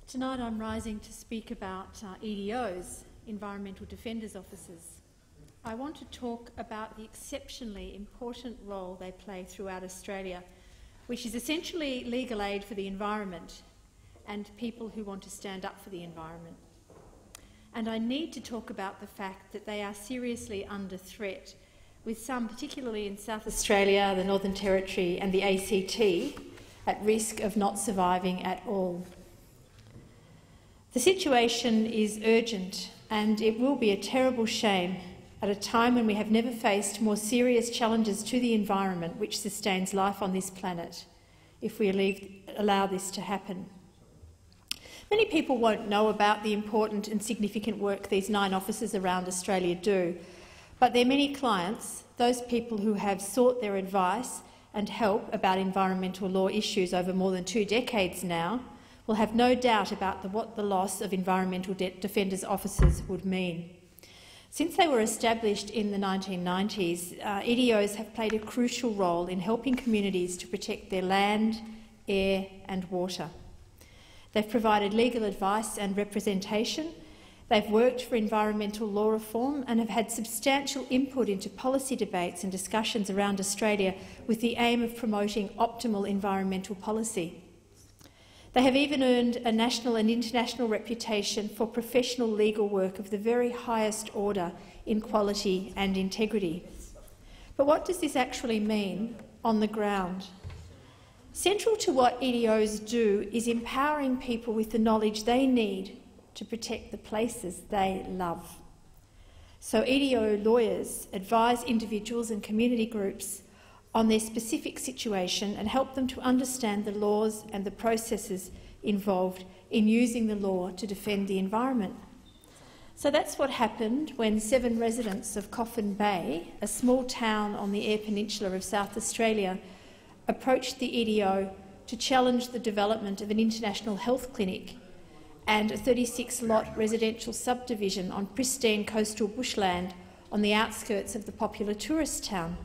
Tonight I'm rising to speak about EDOs, Environmental Defenders Officers. I want to talk about the exceptionally important role they play throughout Australia, which is essentially legal aid for the environment and people who want to stand up for the environment. And I need to talk about the fact that they are seriously under threat, with some, particularly in South Australia, the Northern Territory and the ACT, at risk of not surviving at all. The situation is urgent, and it will be a terrible shame at a time when we have never faced more serious challenges to the environment which sustains life on this planet, if we allow this to happen. Many people won't know about the important and significant work these 9 officers around Australia do, but their many clients, those people who have sought their advice and help about environmental law issues over more than 2 decades now, will have no doubt about what the loss of Environmental Defenders Officers would mean. Since they were established in the 1990s, EDOs have played a crucial role in helping communities to protect their land, air and water. They've provided legal advice and representation, they've worked for environmental law reform and have had substantial input into policy debates and discussions around Australia with the aim of promoting optimal environmental policy. They have even earned a national and international reputation for professional legal work of the very highest order in quality and integrity. But what does this actually mean on the ground? Central to what EDOs do is empowering people with the knowledge they need to protect the places they love. So EDO lawyers advise individuals and community groups on their specific situation and help them to understand the laws and the processes involved in using the law to defend the environment. So that's what happened when 7 residents of Coffin Bay, a small town on the Eyre Peninsula of South Australia, approached the EDO to challenge the development of an international health clinic and a 36-lot residential subdivision on pristine coastal bushland on the outskirts of the popular tourist town.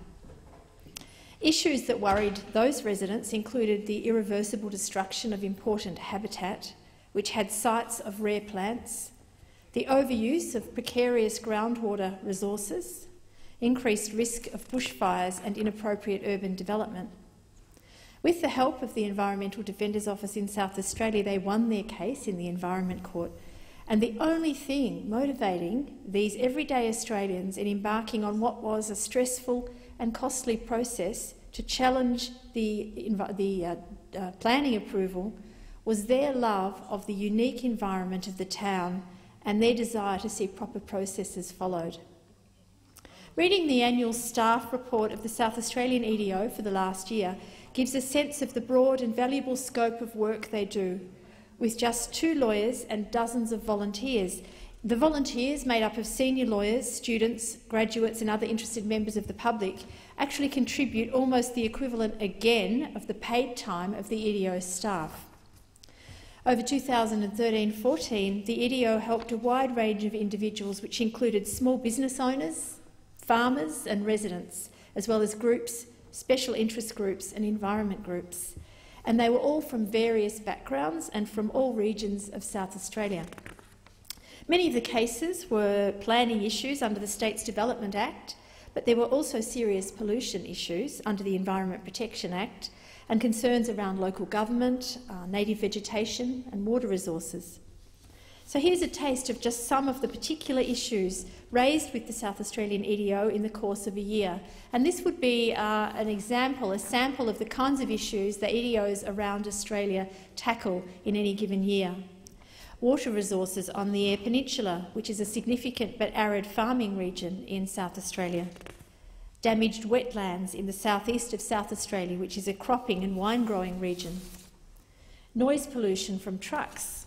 Issues that worried those residents included the irreversible destruction of important habitat, which had sites of rare plants, the overuse of precarious groundwater resources, increased risk of bushfires and inappropriate urban development. With the help of the Environmental Defenders Office in South Australia, they won their case in the Environment Court, and the only thing motivating these everyday Australians in embarking on what was a stressful and costly process to challenge the planning approval was their love of the unique environment of the town and their desire to see proper processes followed. Reading the annual staff report of the South Australian EDO for the last year gives a sense of the broad and valuable scope of work they do, with just 2 lawyers and dozens of volunteers. The volunteers, made up of senior lawyers, students, graduates and other interested members of the public, actually contribute almost the equivalent again of the paid time of the EDO staff. Over 2013-14, the EDO helped a wide range of individuals, which included small business owners, farmers and residents, as well as groups, special interest groups and environment groups. And they were all from various backgrounds and from all regions of South Australia. Many of the cases were planning issues under the State's Development Act, but there were also serious pollution issues under the Environment Protection Act and concerns around local government, native vegetation and water resources. So here's a taste of just some of the particular issues raised with the South Australian EDO in the course of a year. And this would be an example, a sample of the kinds of issues that EDOs around Australia tackle in any given year. Water resources on the Eyre Peninsula, which is a significant but arid farming region in South Australia. Damaged wetlands in the southeast of South Australia, which is a cropping and wine-growing region. Noise pollution from trucks.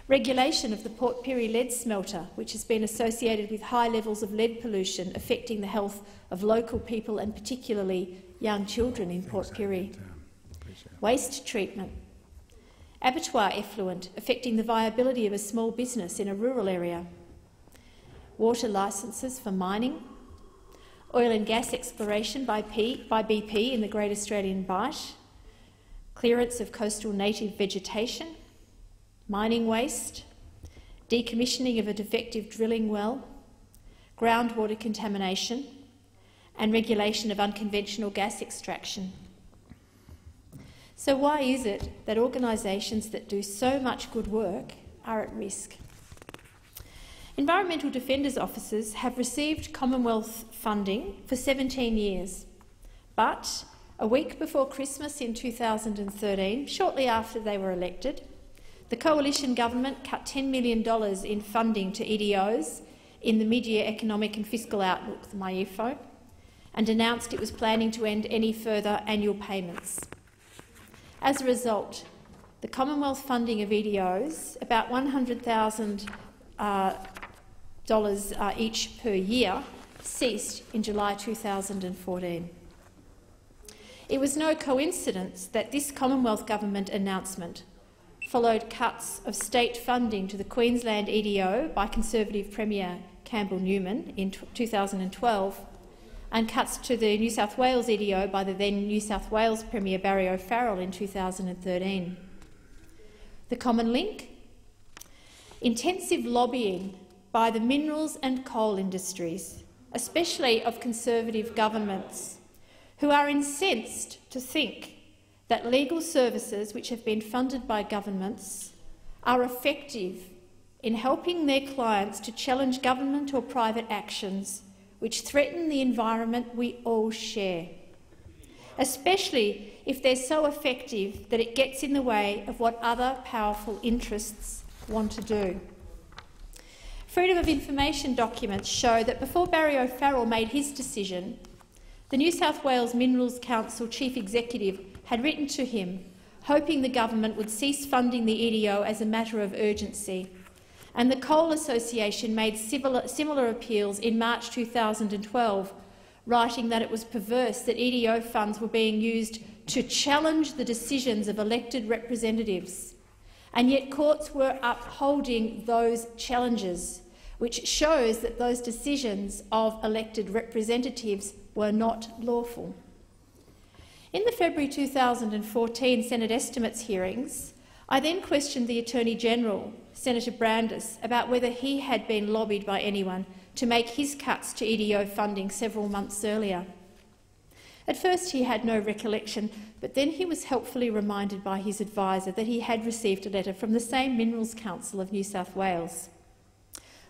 Regulation of the Port Pirie lead smelter, which has been associated with high levels of lead pollution affecting the health of local people and particularly young children in Port Pirie. Waste treatment. Abattoir effluent affecting the viability of a small business in a rural area. Water licences for mining. Oil and gas exploration by BP in the Great Australian Bight. Clearance of coastal native vegetation. mining waste, decommissioning of a defective drilling well, groundwater contamination, and regulation of unconventional gas extraction. So why is it that organisations that do so much good work are at risk? Environmental Defenders Officers have received Commonwealth funding for 17 years, but a week before Christmas in 2013, shortly after they were elected, the Coalition Government cut $10 million in funding to EDOs in the mid-year Economic and Fiscal Outlook, the MyEFO, and announced it was planning to end any further annual payments. As a result, the Commonwealth funding of EDOs, about $100,000 each per year, ceased in July 2014. It was no coincidence that this Commonwealth Government announcement followed cuts of state funding to the Queensland EDO by Conservative Premier Campbell Newman in 2012 and cuts to the New South Wales EDO by the then New South Wales Premier Barry O'Farrell in 2013. The common link? Intensive lobbying by the minerals and coal industries, especially of Conservative governments, who are incensed to think that legal services which have been funded by governments are effective in helping their clients to challenge government or private actions which threaten the environment we all share, especially if they're so effective that it gets in the way of what other powerful interests want to do. Freedom of information documents show that before Barry O'Farrell made his decision, the New South Wales Minerals Council Chief Executive had written to him, hoping the government would cease funding the EDO as a matter of urgency, and the Coal Association made similar appeals in March 2012, writing that it was perverse that EDO funds were being used to challenge the decisions of elected representatives, and yet courts were upholding those challenges, which shows that those decisions of elected representatives were not lawful. In the February 2014 Senate estimates hearings, I then questioned the Attorney-General, Senator Brandis, about whether he had been lobbied by anyone to make his cuts to EDO funding several months earlier. At first he had no recollection, but then he was helpfully reminded by his adviser that he had received a letter from the same Minerals Council of New South Wales.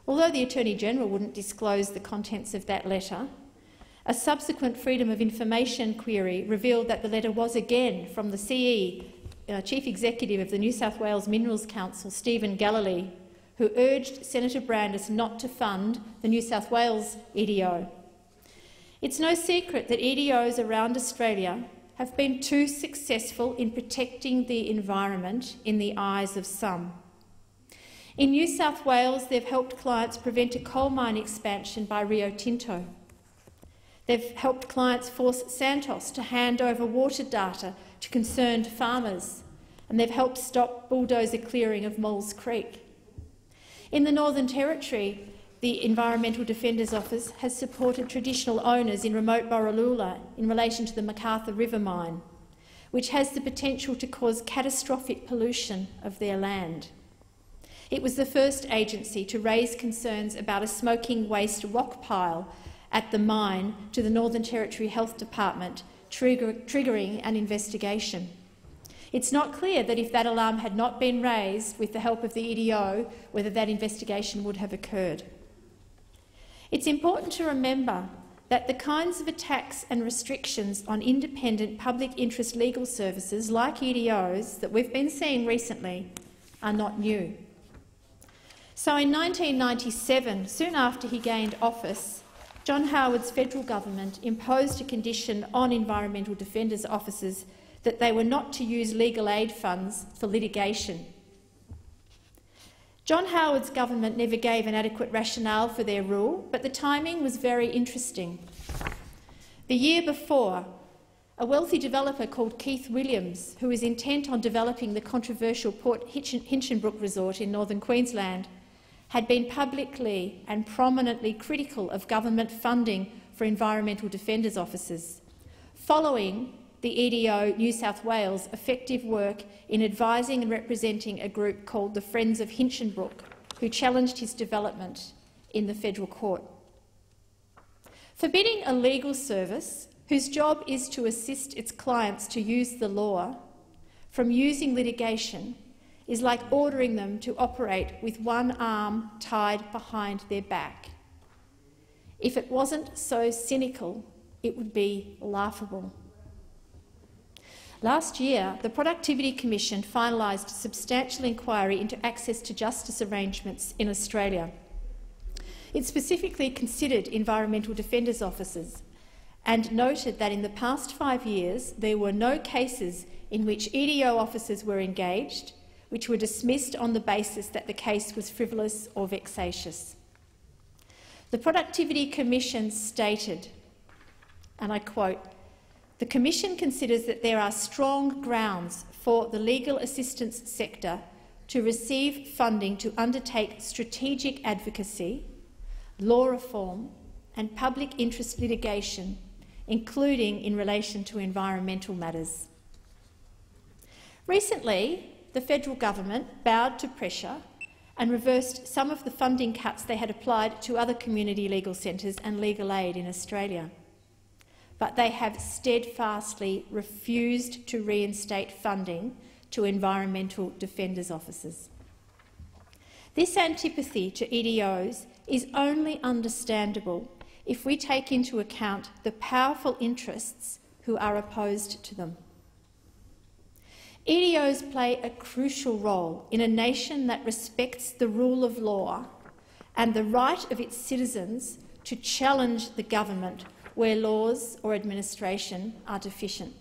Although the Attorney-General wouldn't disclose the contents of that letter, a subsequent Freedom of Information query revealed that the letter was again from the CE, Chief Executive of the New South Wales Minerals Council, Stephen Galilee, who urged Senator Brandis not to fund the New South Wales EDO. It's no secret that EDOs around Australia have been too successful in protecting the environment in the eyes of some. In New South Wales, they've helped clients prevent a coal mine expansion by Rio Tinto. They've helped clients force Santos to hand over water data to concerned farmers, and they've helped stop bulldozer clearing of Moles Creek. In the Northern Territory, the Environmental Defenders Office has supported traditional owners in remote Borroloola in relation to the MacArthur River mine, which has the potential to cause catastrophic pollution of their land. It was the first agency to raise concerns about a smoking waste rock pile at the mine to the Northern Territory Health Department, triggering an investigation. It's not clear that if that alarm had not been raised with the help of the EDO, whether that investigation would have occurred. It's important to remember that the kinds of attacks and restrictions on independent public interest legal services like EDOs that we've been seeing recently are not new. So in 1997, soon after he gained office, John Howard's federal government imposed a condition on environmental defenders officers that they were not to use legal aid funds for litigation. John Howard's government never gave an adequate rationale for their rule, but the timing was very interesting. The year before, a wealthy developer called Keith Williams, who was intent on developing the controversial Port Hinchinbrook resort in northern Queensland, had been publicly and prominently critical of government funding for environmental defenders officers, following the EDO New South Wales effective work in advising and representing a group called the Friends of Hinchinbrook, who challenged his development in the federal court. Forbidding a legal service whose job is to assist its clients to use the law from using litigation is like ordering them to operate with one arm tied behind their back. If it wasn't so cynical, it would be laughable. Last year, the Productivity Commission finalised a substantial inquiry into access to justice arrangements in Australia. It specifically considered environmental defenders' offices and noted that in the past 5 years there were no cases in which EDO officers were engaged which were dismissed on the basis that the case was frivolous or vexatious. The Productivity Commission stated, and I quote, "The Commission considers that there are strong grounds for the legal assistance sector to receive funding to undertake strategic advocacy, law reform and public interest litigation, including in relation to environmental matters." Recently, the federal government bowed to pressure and reversed some of the funding cuts they had applied to other community legal centres and legal aid in Australia. But they have steadfastly refused to reinstate funding to environmental defenders' offices. This antipathy to EDOs is only understandable if we take into account the powerful interests who are opposed to them. EDOs play a crucial role in a nation that respects the rule of law and the right of its citizens to challenge the government where laws or administration are deficient.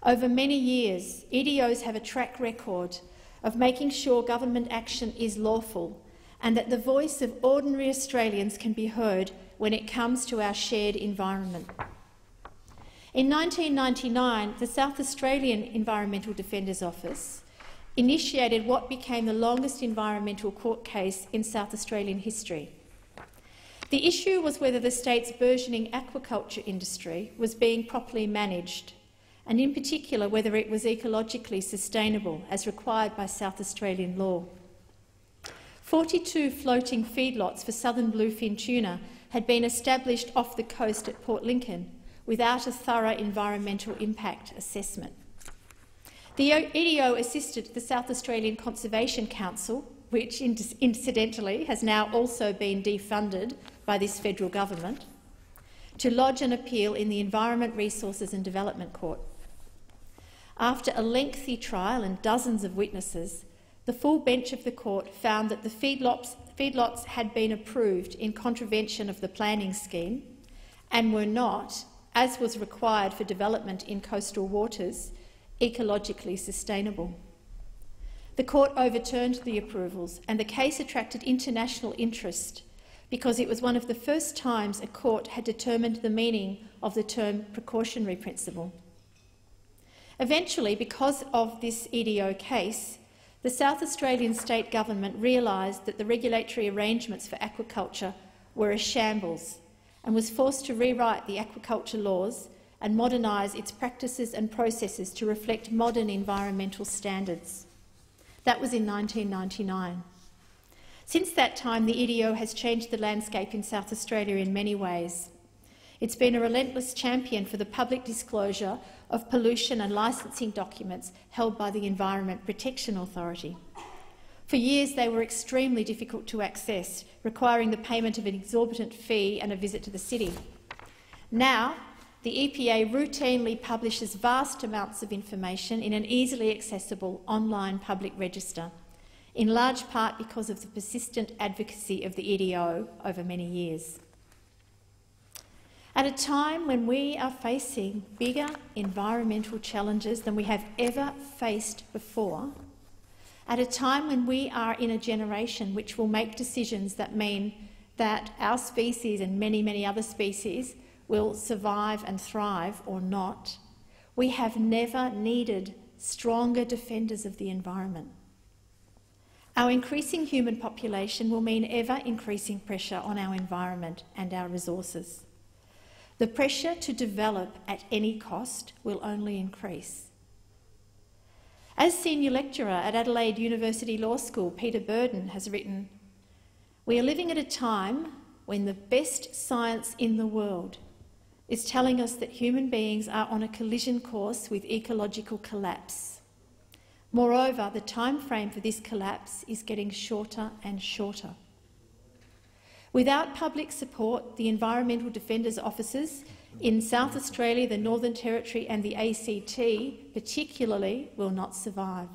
Over many years, EDOs have a track record of making sure government action is lawful and that the voice of ordinary Australians can be heard when it comes to our shared environment. In 1999, the South Australian Environmental Defenders Office initiated what became the longest environmental court case in South Australian history. The issue was whether the state's burgeoning aquaculture industry was being properly managed, and in particular whether it was ecologically sustainable as required by South Australian law. 42 floating feedlots for southern bluefin tuna had been established off the coast at Port Lincoln without a thorough environmental impact assessment. The EDO assisted the South Australian Conservation Council, which incidentally has now also been defunded by this federal government, to lodge an appeal in the Environment, Resources and Development Court. After a lengthy trial and dozens of witnesses, the full bench of the court found that the feedlots had been approved in contravention of the planning scheme and were not, as was required for development in coastal waters, ecologically sustainable. The court overturned the approvals and the case attracted international interest because it was one of the first times a court had determined the meaning of the term precautionary principle. Eventually, because of this EDO case, the South Australian state government realised that the regulatory arrangements for aquaculture were a shambles and was forced to rewrite the aquaculture laws and modernise its practices and processes to reflect modern environmental standards. That was in 1999. Since that time, the EDO has changed the landscape in South Australia in many ways. It's been a relentless champion for the public disclosure of pollution and licensing documents held by the Environment Protection Authority. For years, they were extremely difficult to access, requiring the payment of an exorbitant fee and a visit to the city. Now, the EPA routinely publishes vast amounts of information in an easily accessible online public register, in large part because of the persistent advocacy of the EDO over many years. At a time when we are facing bigger environmental challenges than we have ever faced before, at a time when we are in a generation which will make decisions that mean that our species and many, many other species will survive and thrive or not, we have never needed stronger defenders of the environment. Our increasing human population will mean ever-increasing pressure on our environment and our resources. The pressure to develop at any cost will only increase. As Senior Lecturer at Adelaide University Law School, Peter Burden, has written, "We are living at a time when the best science in the world is telling us that human beings are on a collision course with ecological collapse. Moreover, the time frame for this collapse is getting shorter and shorter. Without public support, the Environmental Defenders Offices in South Australia, the Northern Territory and the ACT particularly will not survive.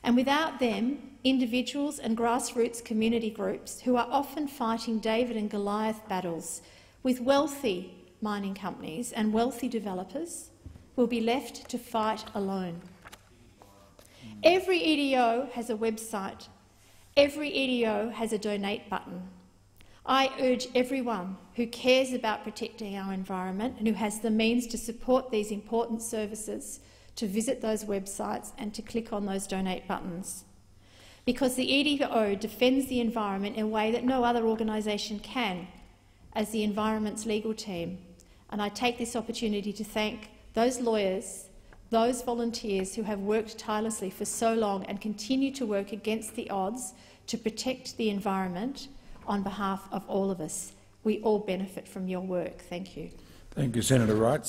And without them, individuals and grassroots community groups who are often fighting David and Goliath battles with wealthy mining companies and wealthy developers will be left to fight alone. Every EDO has a website. Every EDO has a donate button. I urge everyone who cares about protecting our environment and who has the means to support these important services to visit those websites and to click on those donate buttons. Because the EDO defends the environment in a way that no other organisation can, as the environment's legal team. And I take this opportunity to thank those lawyers, those volunteers who have worked tirelessly for so long and continue to work against the odds to protect the environment on behalf of all of us. We all benefit from your work. Thank you. Thank you, Senator Wright.